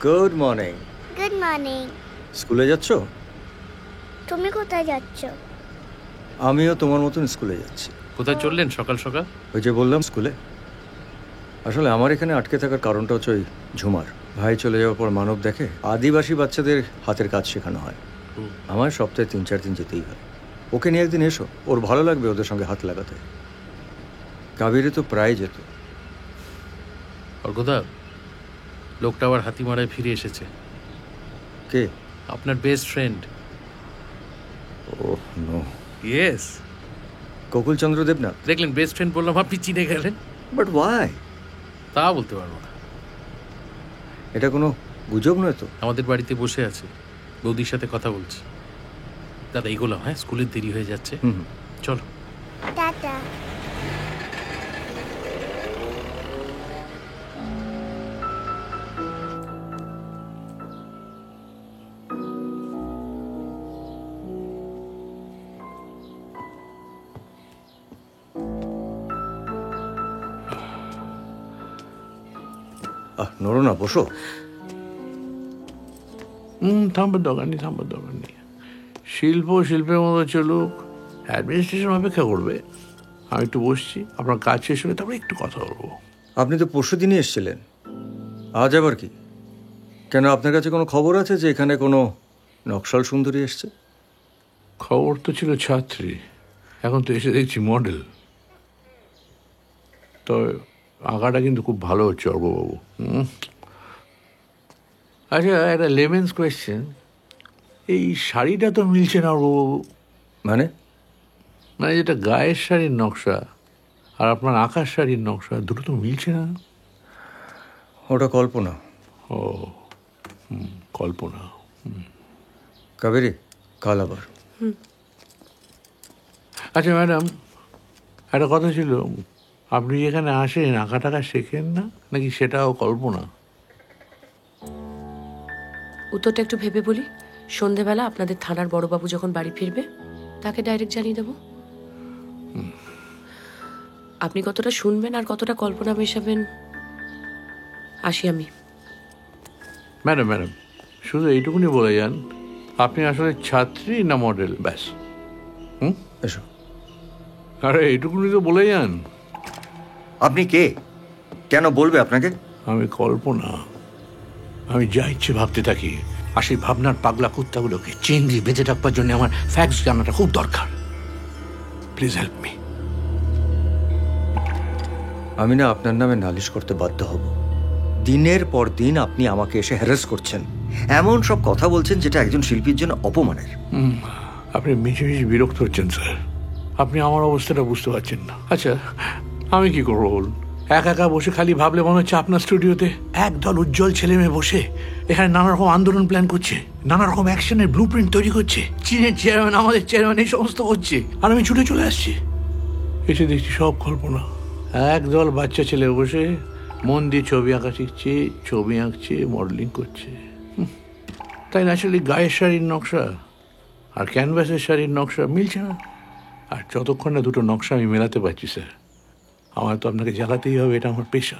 Good morning. Good morning. স্কুলে যাচ্ছ? তুমি কোথায় যাচ্ছ? আমিও তোমার মতন স্কুলে যাচ্ছি। কোথায় চললেন সকাল সকাল? ওই যে বললাম স্কুলে। আসলে আমার এখানে আটকে থাকার কারণটা হচ্ছে ওই ঝুমার ভাই চলে যাওয়ার পর মানব দেখে আদিবাসী বাচ্চাদের হাতের কাজ শেখানো হয়। আমার সপ্তাহে 3-4 দিন যেতেই হয়। ওকে নিয়ে একদিন এসো, ওর ভালো লাগবে ওদের সঙ্গে হাত লাগাতে। কাবেরী তো প্রায় যেত। অর্ঘদা, লোকটা আবার হাতিমারায় ফিরে এসেছে। কে? আপনার best friend. Oh no. Yes. Gokul Chandra Debnath. দেখলেন, বেস্ট ফ্রেন্ড বললাম, আপনি চিনে গেলেন। But why? তা বলতে পারবো না। এটা কোনো গুজব নয় তো? আমাদের বাড়িতে বসে আছে, বৌদির সাথে কথা বলছি। দাদা এগুলো, হ্যাঁ, স্কুলের দেরি হয়ে যাচ্ছে। চলো। টাটা। নড়ো না, বসো। থামবার দরকার নেই, শিল্প শিল্পের মতো চলুক, অ্যাডমিনিস্ট্রেশন অপেক্ষা করবে। আমি একটু বসছি, আপনার কাজ শেষ হলে তারপরে একটু কথা বলবো। আপনি তো পরশু দিনই এসেছিলেন, আজ আবার কি? কেন, আপনার কাছে কোনো খবর আছে যে এখানে কোনো নকশাল সুন্দরী এসছে? খবর তো ছিল ছাত্রী, এখন তো এসে দেখছি মডেল। তবে আঁকাটা কিন্তু খুব ভালো হচ্ছে অর্ঘবাবু। আচ্ছা, একটা লেমেন্স কোয়েশ্চেন, এই শাড়িটা তো মিলছে না অর্ঘবাবু। মানে যেটা গায়ের শাড়ির নকশা আর আপনার আঁকার শাড়ির নকশা, দুটো তো মিলছে না। ওটা কল্পনা। ও, কল্পনা। কাবেরী, কাল আবার। আচ্ছা ম্যাডাম, একটা কথা ছিল, আপনি এখানে আসেন আঁকা টাকা শেখেন না, নাকি সেটাও কল্পনা? উত্তরটা একটু ভেবে বলি। সন্ধেবেলা আপনাদের থানার বড়বাবু যখন বাড়ি ফিরবে, তাকে ডাইরেক্ট জানিয়ে দেব। আপনি কতটা শুনবেন আর কতটা কল্পনা মেশাবেন, আসি আমি। ম্যাডাম, শুধু এইটুকুনি বলে যান, আপনি আসলে ছাত্রী না মডেল, ব্যাস। এসো। আরে এইটুকুনি তো বলে যান। আপনি কে? কেন বলবে আপনাকে? আমি কল্পনা। আমি যা ইচ্ছে ভাবতে থাকি, আর সেই ভাবনার পাগলা কুত্তাগুলোকে চেন দিয়ে বেঁধে রাখবার জন্য আমার ফ্যাক্টস জানাটা খুব দরকার। Please help me. আমি না আপনার নামে নালিশ করতে বাধ্য হব। দিনের পর দিন আপনি আমাকে এসে হ্যারাস করছেন, এমন সব কথা বলছেন যেটা একজন শিল্পীর জন্য অপমানের। আপনি মিশে বিরক্ত হচ্ছেন স্যার। আপনি আমার অবস্থাটা বুঝতে পারছেন না। আচ্ছা, আমি কি করবো বলুন? একা বসে খালি ভাবলে মনে হচ্ছে আপনার স্টুডিওতে একদল উজ্জ্বল ছেলে মেয়ে বসে এখানে নানা রকম আন্দোলন প্ল্যান করছে, নানা রকম অ্যাকশনের ব্লু প্রিন্ট তৈরি করছে। চীনের চেয়ারম্যান, আমাদের চেয়ারম্যান, এই সমস্ত করছে, আর আমি ছুটে চলে আসছি। এসে দেখছি সব কল্পনা। একদল বাচ্চা ছেলে বসে মন দিয়ে ছবি আঁকা শিখছে, ছবি আঁকছে, মডেলিং করছে। তাই ন্যাচারালি গায়ের শাড়ির নকশা আর ক্যানভাসের শাড়ির নকশা মিলছে না। আর যতক্ষণ না দুটো নকশা আমি মেলাতে পারছি স্যার, আমার তো আপনাকে জ্বালাতেই হবে, এটা আমার পেশা।